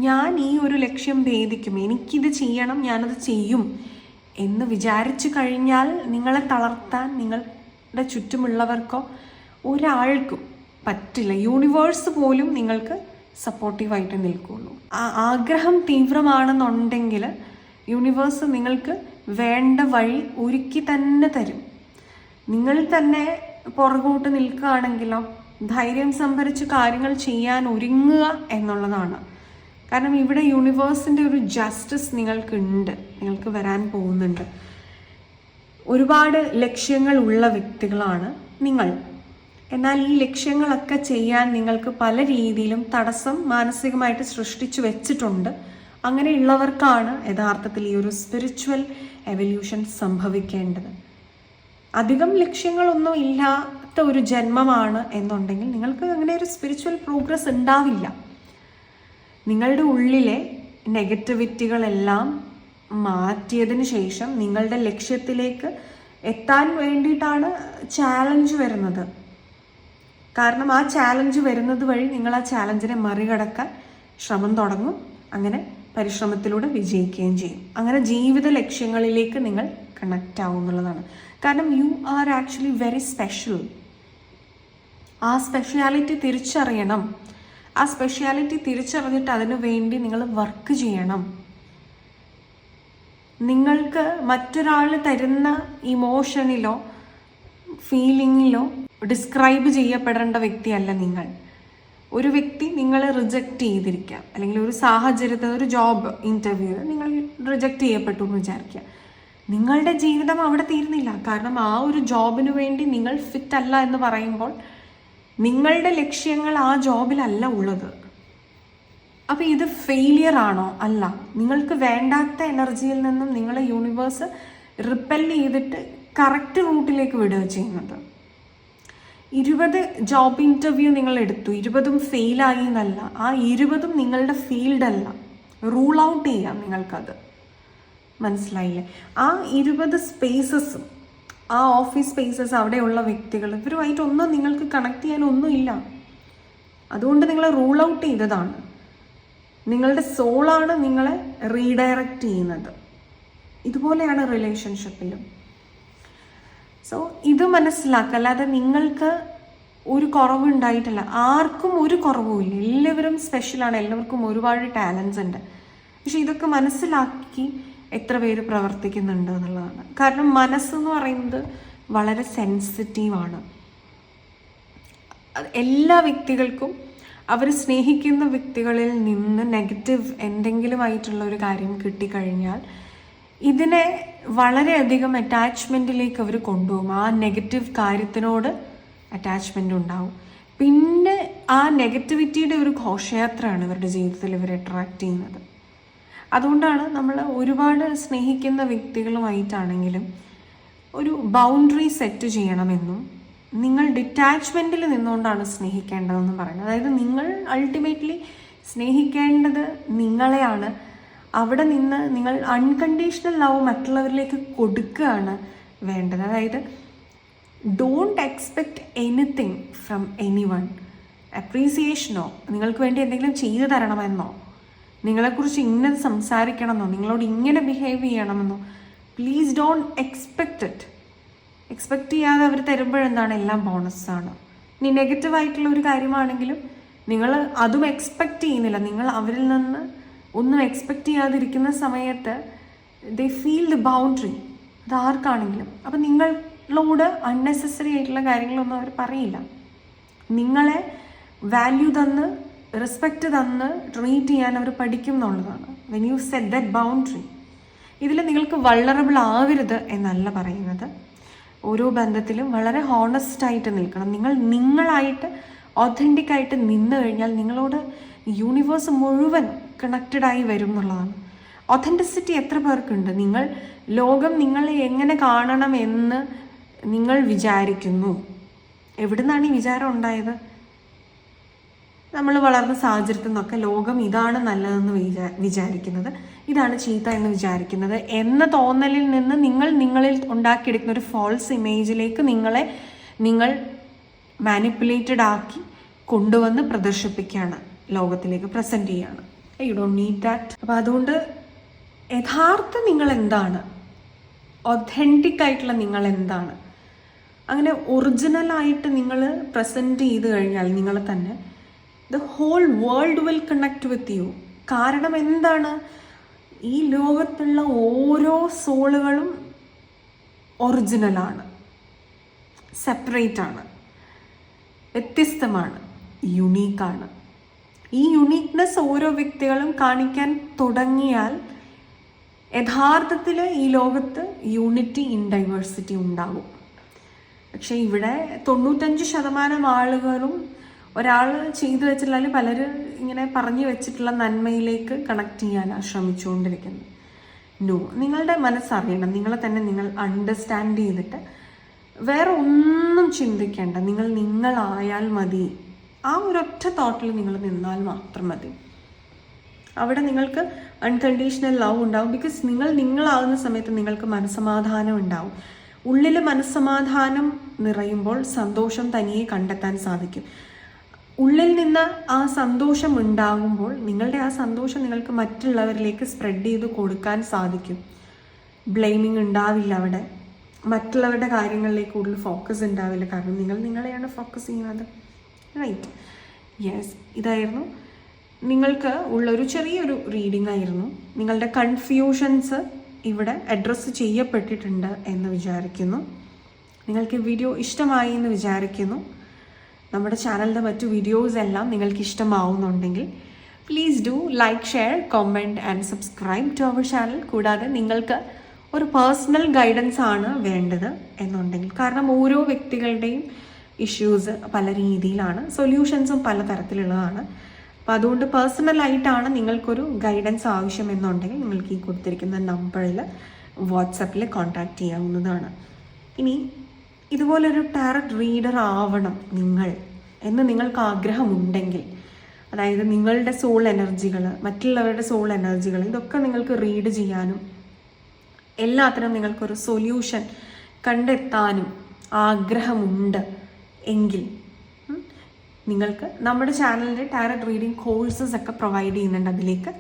ഞാൻ ഈ ഒരു ലക്ഷ്യം ഭേദിക്കും, എനിക്കിത് ചെയ്യണം, ഞാനത് ചെയ്യും എന്ന് വിചാരിച്ചു കഴിഞ്ഞാൽ നിങ്ങളെ തളർത്താൻ നിങ്ങളുടെ ചുറ്റുമുള്ളവർക്കോ ഒരാൾക്കും പറ്റില്ല. യൂണിവേഴ്സ് പോലും നിങ്ങൾക്ക് സപ്പോർട്ടീവായിട്ട് നിൽക്കുള്ളൂ. ആ ആഗ്രഹം തീവ്രമാണെന്നുണ്ടെങ്കിൽ യൂണിവേഴ്സ് നിങ്ങൾക്ക് വേണ്ട വഴി ഒരുക്കി തന്നെ തരും. നിങ്ങൾ തന്നെ പുറകോട്ട് നിൽക്കുകയാണെങ്കിലോ ധൈര്യം സംഭരിച്ച് കാര്യങ്ങൾ ചെയ്യാൻ ഒരുങ്ങുക എന്നുള്ളതാണ്. കാരണം ഇവിടെ യൂണിവേഴ്സിൻ്റെ ഒരു ജസ്റ്റിസ് നിങ്ങൾക്കുണ്ട്, നിങ്ങൾക്ക് വരാൻ പോകുന്നുണ്ട്. ഒരുപാട് ലക്ഷ്യങ്ങൾ ഉള്ള വ്യക്തികളാണ് നിങ്ങൾ. എന്നാൽ ഈ ലക്ഷ്യങ്ങളൊക്കെ ചെയ്യാൻ നിങ്ങൾക്ക് പല രീതിയിലും തടസ്സം മാനസികമായിട്ട് സൃഷ്ടിച്ചു വെച്ചിട്ടുണ്ട്. അങ്ങനെയുള്ളവർക്കാണ് യഥാർത്ഥത്തിൽ ഈ ഒരു സ്പിരിച്വൽ എവല്യൂഷൻ സംഭവിക്കേണ്ടത്. അധികം ലക്ഷ്യങ്ങളൊന്നും ഇല്ലാത്ത ഒരു ജന്മമാണ് എന്നുണ്ടെങ്കിൽ നിങ്ങൾക്ക് അങ്ങനെ ഒരു സ്പിരിച്വൽ പ്രോഗ്രസ് ഉണ്ടാവില്ല. നിങ്ങളുടെ ഉള്ളിലെ നെഗറ്റിവിറ്റികളെല്ലാം മാറ്റിയതിന് ശേഷം നിങ്ങളുടെ ലക്ഷ്യത്തിലേക്ക് എത്താൻ വേണ്ടിയിട്ടാണ് ചാലഞ്ച് വരുന്നത്. കാരണം ആ ചാലഞ്ച് വരുന്നത് വഴി നിങ്ങൾ ആ ചാലഞ്ചിനെ മറികടക്കാൻ ശ്രമം തുടങ്ങും. അങ്ങനെ പരിശ്രമത്തിലൂടെ വിജയിക്കുകയും ചെയ്യും. അങ്ങനെ ജീവിത ലക്ഷ്യങ്ങളിലേക്ക് നിങ്ങൾ കണക്റ്റ് ആവും എന്നുള്ളതാണ്. കാരണം you are actually very special. ആ സ്പെഷ്യാലിറ്റി തിരിച്ചറിയണം. ആ സ്പെഷ്യാലിറ്റി തിരിച്ചറിഞ്ഞിട്ട് അതിനു വേണ്ടി നിങ്ങൾ വർക്ക് ചെയ്യണം. നിങ്ങൾക്ക് മറ്റൊരാൾ തരുന്ന ഇമോഷനിലോ ഫീലിങ്ങിലോ ഡിസ്ക്രൈബ് ചെയ്യപ്പെടേണ്ട വ്യക്തിയല്ല നിങ്ങൾ. ഒരു വ്യക്തി നിങ്ങളെ റിജക്റ്റ് ചെയ്തിരിക്കാം, അല്ലെങ്കിൽ ഒരു സാഹചര്യത്തിൽ ഒരു ജോബ് ഇൻ്റർവ്യൂ നിങ്ങൾ റിജക്റ്റ് ചെയ്യപ്പെട്ടു എന്ന് വിചാരിക്കുക. നിങ്ങളുടെ ജീവിതം അവിടെ തീരുന്നില്ല. കാരണം ആ ഒരു ജോബിന് വേണ്ടി നിങ്ങൾ ഫിറ്റ് അല്ല എന്ന് പറയുമ്പോൾ നിങ്ങളുടെ ലക്ഷ്യങ്ങൾ ആ ജോബിലല്ല ഉള്ളത്. അപ്പോൾ ഇത് ഫെയിലിയർ ആണോ? അല്ല. നിങ്ങൾക്ക് വേണ്ടാത്ത എനർജിയിൽ നിന്നും നിങ്ങളെ യൂണിവേഴ്സ് റിപ്പൽ ചെയ്തിട്ട് കറക്റ്റ് റൂട്ടിലേക്ക് വിടുക ചെയ്യുന്നത്. 20 ജോബ് ഇൻ്റർവ്യൂ നിങ്ങൾ എടുത്തു, 20ഉം ഫെയിലായി എന്നല്ല. ആ 20ഉം നിങ്ങളുടെ ഫീൽഡല്ല. റൂൾ ഔട്ട് ചെയ്യാം നിങ്ങൾക്കത്. മനസ്സിലായില്ലേ? ആ 20 സ്പേസസും ആ ഓഫീസ് സ്പേസസ് അവിടെയുള്ള വ്യക്തികൾ ഇവരുമായിട്ടൊന്നും നിങ്ങൾക്ക് കണക്ട് ചെയ്യാനൊന്നുമില്ല. അതുകൊണ്ട് നിങ്ങൾ റൂൾ ഔട്ട് ചെയ്തതാണ്. നിങ്ങളുടെ സോളാണ് നിങ്ങളെ റീഡയറക്റ്റ് ചെയ്യുന്നത്. ഇതുപോലെയാണ് റിലേഷൻഷിപ്പിലും. സോ ഇത് മനസ്സിലാക്കുക. അല്ലാതെ നിങ്ങൾക്ക് ഒരു കുറവുണ്ടായിട്ടില്ല. ആർക്കും ഒരു കുറവുമില്ല. എല്ലാവരും സ്പെഷ്യലാണ്. എല്ലാവർക്കും ഒരുപാട് ടാലൻസ് ഉണ്ട്. പക്ഷെ ഇതൊക്കെ മനസ്സിലാക്കി എത്ര പേര് പ്രവർത്തിക്കുന്നുണ്ട് എന്നുള്ളതാണ്. കാരണം മനസ്സെന്ന് പറയുന്നത് വളരെ സെൻസിറ്റീവാണ്. എല്ലാ വ്യക്തികൾക്കും അവർ സ്നേഹിക്കുന്ന വ്യക്തികളിൽ നിന്ന് നെഗറ്റീവ് എന്തെങ്കിലും ആയിട്ടുള്ള ഒരു കാര്യം കിട്ടിക്കഴിഞ്ഞാൽ ഇതിനെ വളരെയധികം അറ്റാച്ച്മെൻറ്റിലേക്ക് അവർ കൊണ്ടുപോകും. ആ നെഗറ്റീവ് കാര്യത്തിനോട് അറ്റാച്ച്മെൻ്റ് ഉണ്ടാവും. പിന്നെ ആ നെഗറ്റിവിറ്റിയുടെ ഒരു ഘോഷയാത്രയാണ് ഇവരുടെ ജീവിതത്തിൽ ഇവരെ അട്രാക്റ്റ് ചെയ്യുന്നത്. അതുകൊണ്ടാണ് നമ്മൾ ഒരുപാട് സ്നേഹിക്കുന്ന വ്യക്തികളുമായിട്ടാണെങ്കിലും ഒരു ബൗണ്ടറി സെറ്റ് ചെയ്യണമെന്നും നിങ്ങൾ ഡിറ്റാച്ച്മെൻറ്റിൽ നിന്നുകൊണ്ടാണ് സ്നേഹിക്കേണ്ടതെന്നും പറയുന്നത്. അതായത് നിങ്ങൾ അൾട്ടിമേറ്റ്ലി സ്നേഹിക്കേണ്ടത് നിങ്ങളെയാണ്. അവിടെ നിന്ന് നിങ്ങൾ അൺകണ്ടീഷണൽ ലവ് മറ്റുള്ളവരിലേക്ക് കൊടുക്കുകയാണ് വേണ്ടത്. അതായത് don't expect anything from anyone. അപ്രീസിയേഷനോ നിങ്ങൾക്ക് വേണ്ടി എന്തെങ്കിലും ചെയ്തു തരണമെന്നോ നിങ്ങളെക്കുറിച്ച് ഇങ്ങനെ സംസാരിക്കണമെന്നോ നിങ്ങളോട് ഇങ്ങനെ ബിഹേവ് ചെയ്യണമെന്നോ please don't expect it. Expect ചെയ്യാതെ അവർ തരുമ്പോഴെന്താണ് എല്ലാം ബോണസാണ്. ഇനി നെഗറ്റീവായിട്ടുള്ള ഒരു കാര്യമാണെങ്കിലും നിങ്ങൾ അതും എക്സ്പെക്റ്റ് ചെയ്യുന്നില്ല. നിങ്ങൾ അവരിൽ നിന്ന് ഒന്നും എക്സ്പെക്റ്റ് ചെയ്യാതിരിക്കുന്ന സമയത്ത് ദേ ഫീൽ ദ ബൗണ്ടറി. അത് ആർക്കാണെങ്കിലും. അപ്പം നിങ്ങളോട് അൺനെസസറി ആയിട്ടുള്ള കാര്യങ്ങളൊന്നും അവർ പറയില്ല. നിങ്ങളെ വാല്യൂ തന്ന് റെസ്പെക്റ്റ് തന്ന് ട്രീറ്റ് ചെയ്യാൻ അവർ പഠിക്കും എന്നുള്ളതാണ്. When you set that boundary. ഇതിൽ നിങ്ങൾക്ക് വൾണറബിൾ ആവരുത് എന്നല്ല പറയുന്നത്. ഓരോ ബന്ധത്തിലും വളരെ ഹോണസ്റ്റായിട്ട് നിൽക്കണം. നിങ്ങൾ നിങ്ങളായിട്ട് ഒതൻറ്റിക്കായിട്ട് നിന്ന് കഴിഞ്ഞാൽ നിങ്ങളോട് യൂണിവേഴ്സ് മുഴുവൻ കണക്റ്റഡായി വരും എന്നുള്ളതാണ്. ഒതൻറ്റിസിറ്റി എത്ര പേർക്കുണ്ട്? നിങ്ങൾ ലോകം നിങ്ങളെ എങ്ങനെ കാണണമെന്ന് നിങ്ങൾ വിചാരിക്കുന്നു. എവിടുന്നാണ് ഈ വിചാരം ഉണ്ടായത്? നമ്മൾ വളർന്ന സാഹചര്യത്തിൽ നിന്നൊക്കെ ലോകം ഇതാണ് നല്ലതെന്ന് വിചാരിക്കുന്നത്, ഇതാണ് ചീത്ത എന്ന് വിചാരിക്കുന്നത് എന്ന തോന്നലിൽ നിന്ന് നിങ്ങളിൽ ഉണ്ടാക്കിയെടുക്കുന്ന ഒരു ഫോൾസ് ഇമേജിലേക്ക് നിങ്ങൾ മാനിപ്പുലേറ്റഡ് ആക്കി കൊണ്ടുവന്ന് പ്രദർശിപ്പിക്കുകയാണ്, ലോകത്തിലേക്ക് പ്രസൻറ്റ് ചെയ്യാണ്. You don't need that. അപ്പോൾ അതുകൊണ്ട് യഥാർത്ഥ നിങ്ങൾ എന്താണ്, ഒതൻറ്റിക് ആയിട്ടുള്ള നിങ്ങൾ എന്താണ്, അങ്ങനെ ഒറിജിനലായിട്ട് നിങ്ങൾ പ്രസൻറ്റ് ചെയ്ത് കഴിഞ്ഞാൽ നിങ്ങളെ തന്നെ the whole world will connect with you. കാരണം എന്താണ്? ഈ ലോകത്തുള്ള ഓരോ സോളുകളും ഒറിജിനലാണ്, സെപ്പറേറ്റ് ആണ്, വ്യത്യസ്തമാണ്, യുണീക്കാണ്. ഈ യുണീക്നെസ് ഓരോ വ്യക്തികളും കാണിക്കാൻ തുടങ്ങിയാൽ യഥാർത്ഥത്തിൽ ഈ ലോകത്ത് യൂണിറ്റി ഇൻ ഡൈവേഴ്സിറ്റി ഉണ്ടാകും. പക്ഷെ ഇവിടെ 95% ആളുകളും ഒരാൾ ചെയ്തു വെച്ചിട്ടുള്ള പലരും ഇങ്ങനെ പറഞ്ഞു വെച്ചിട്ടുള്ള നന്മയിലേക്ക് കണക്ട് ചെയ്യാനാണ് ശ്രമിച്ചുകൊണ്ടിരിക്കുന്നത്. നോ, നിങ്ങളുടെ മനസ്സറിയണം. നിങ്ങളെ തന്നെ നിങ്ങൾ അണ്ടർസ്റ്റാൻഡ് ചെയ്തിട്ട് വേറെ ഒന്നും ചിന്തിക്കേണ്ട. നിങ്ങളായാൽ മതി. ആ ഒരൊറ്റ തോട്ടിൽ നിങ്ങൾ നിന്നാൽ മാത്രം മതി. അവിടെ നിങ്ങൾക്ക് അൺകണ്ടീഷണൽ ലവ് ഉണ്ടാവും. ബിക്കോസ് നിങ്ങളാകുന്ന സമയത്ത് നിങ്ങൾക്ക് മനസ്സമാധാനം ഉണ്ടാവും. ഉള്ളിൽ മനസ്സമാധാനം നിറയുമ്പോൾ സന്തോഷം തനിയെ കണ്ടെത്താൻ സാധിക്കും. ഉള്ളിൽ നിന്ന് ആ സന്തോഷം ഉണ്ടാകുമ്പോൾ നിങ്ങളുടെ ആ സന്തോഷം നിങ്ങൾക്ക് മറ്റുള്ളവരിലേക്ക് സ്പ്രെഡ് ചെയ്ത് കൊടുക്കാൻ സാധിക്കും. ബ്ലെയിമിങ് ഉണ്ടാവില്ല അവിടെ. മറ്റുള്ളവരുടെ കാര്യങ്ങളിലേക്ക് കൂടുതൽ ഫോക്കസ് ഉണ്ടാവില്ല. കാരണം നിങ്ങളെയാണ് ഫോക്കസ് ചെയ്യുന്നത്. റൈറ്റ്? യെസ്, ഇതായിരുന്നു നിങ്ങൾക്ക് ഉള്ളൊരു ചെറിയൊരു റീഡിംഗ് ആയിരുന്നു. നിങ്ങളുടെ കൺഫ്യൂഷൻസ് ഇവിടെ അഡ്രസ്സ് ചെയ്യപ്പെട്ടിട്ടുണ്ട് എന്ന് വിചാരിക്കുന്നു. നിങ്ങൾക്ക് വീഡിയോ ഇഷ്ടമായി എന്ന് വിചാരിക്കുന്നു. നമ്മുടെ ചാനലിൻ്റെ മറ്റു വീഡിയോസ് എല്ലാം നിങ്ങൾക്ക് ഇഷ്ടമാവുന്നുണ്ടെങ്കിൽ please do like, share, comment and subscribe to our channel. കൂടാതെ നിങ്ങൾക്ക് ഒരു പേഴ്സണൽ ഗൈഡൻസ് ആണ് വേണ്ടത് എന്നുണ്ടെങ്കിൽ, കാരണം ഓരോ വ്യക്തികളുടെയും ഇഷ്യൂസ് പല രീതിയിലാണ്, സൊല്യൂഷൻസും പല തരത്തിലുള്ളതാണ്. അപ്പോൾ അതുകൊണ്ട് പേഴ്സണലായിട്ടാണ് നിങ്ങൾക്കൊരു ഗൈഡൻസ് ആവശ്യമെന്നുണ്ടെങ്കിൽ നിങ്ങൾക്ക് ഈ കൊടുത്തിരിക്കുന്ന നമ്പറിൽ വാട്സപ്പിൽ കോൺടാക്റ്റ് ചെയ്യാവുന്നതാണ്. ഇനി ഇതുപോലൊരു ടാരറ്റ് റീഡർ ആവണം നിങ്ങൾ എന്ന് നിങ്ങൾക്ക് ആഗ്രഹമുണ്ടെങ്കിൽ, അതായത് നിങ്ങളുടെ സോൾ എനർജികൾ, മറ്റുള്ളവരുടെ സോൾ എനർജികൾ, ഇതൊക്കെ നിങ്ങൾക്ക് റീഡ് ചെയ്യാനും എല്ലാത്തിനും നിങ്ങൾക്കൊരു സൊല്യൂഷൻ കണ്ടെത്താനും ആഗ്രഹമുണ്ട് എങ്കിൽ നിങ്ങൾക്ക് നമ്മുടെ ചാനലിൻ്റെ ടാരറ്റ് റീഡിംഗ് കോഴ്സസ് ഒക്കെ പ്രൊവൈഡ് ചെയ്യുന്നുണ്ട്. അതിലേക്ക്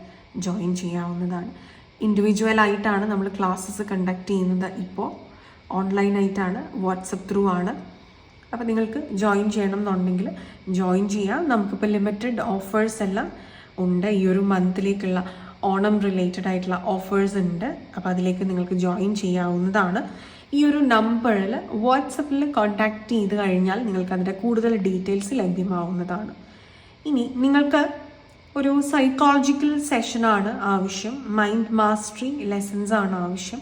ജോയിൻ ചെയ്യാവുന്നതാണ്. ഇൻഡിവിജ്വലായിട്ടാണ് നമ്മൾ ക്ലാസ്സസ് കണ്ടക്ട് ചെയ്യുന്നത്. ഇപ്പോൾ ഓൺലൈനായിട്ടാണ്, വാട്സപ്പ് ത്രൂ ആണ്. അപ്പോൾ നിങ്ങൾക്ക് ജോയിൻ ചെയ്യണം എന്നുണ്ടെങ്കിൽ ജോയിൻ ചെയ്യാം. നമുക്കിപ്പോൾ ലിമിറ്റഡ് ഓഫേഴ്സ് എല്ലാം ഉണ്ട്. ഈ ഒരു മന്തിലേക്കുള്ള ഓണം റിലേറ്റഡ് ആയിട്ടുള്ള ഓഫേഴ്സ് ഉണ്ട്. അപ്പോൾ അതിലേക്ക് നിങ്ങൾക്ക് ജോയിൻ ചെയ്യാവുന്നതാണ്. ഈ ഒരു നമ്പറിൽ വാട്സപ്പിൽ കോൺടാക്റ്റ് ചെയ്ത് കഴിഞ്ഞാൽ നിങ്ങൾക്ക് അതിൻ്റെ കൂടുതൽ ഡീറ്റെയിൽസ് ലഭ്യമാവുന്നതാണ്. ഇനി നിങ്ങൾക്ക് ഒരു സൈക്കോളജിക്കൽ സെഷനാണ് ആവശ്യം, മൈൻഡ് മാസ്റ്ററി ലെസൺസ് ആണ് ആവശ്യം,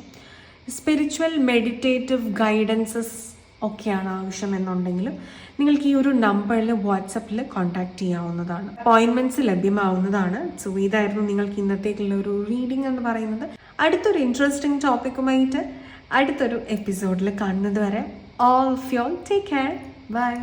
സ്പിരിച്വൽ മെഡിറ്റേറ്റീവ് ഗൈഡൻസസ് ഒക്കെയാണ് ആവശ്യമെന്നുണ്ടെങ്കിലും നിങ്ങൾക്ക് ഈ ഒരു നമ്പറിൽ വാട്സപ്പിൽ കോൺടാക്റ്റ് ചെയ്യാവുന്നതാണ്. അപ്പോയിൻമെൻറ്റ്സ് ലഭ്യമാവുന്നതാണ്. സോ ഇതായിരുന്നു നിങ്ങൾക്ക് ഇന്നത്തേക്കുള്ള ഒരു റീഡിംഗ് എന്ന് പറയുന്നത്. അടുത്തൊരു ഇൻട്രസ്റ്റിംഗ് ടോപ്പിക്കുമായിട്ട് അടുത്തൊരു എപ്പിസോഡിൽ കാണുന്നത് വരെ all of you take care. By.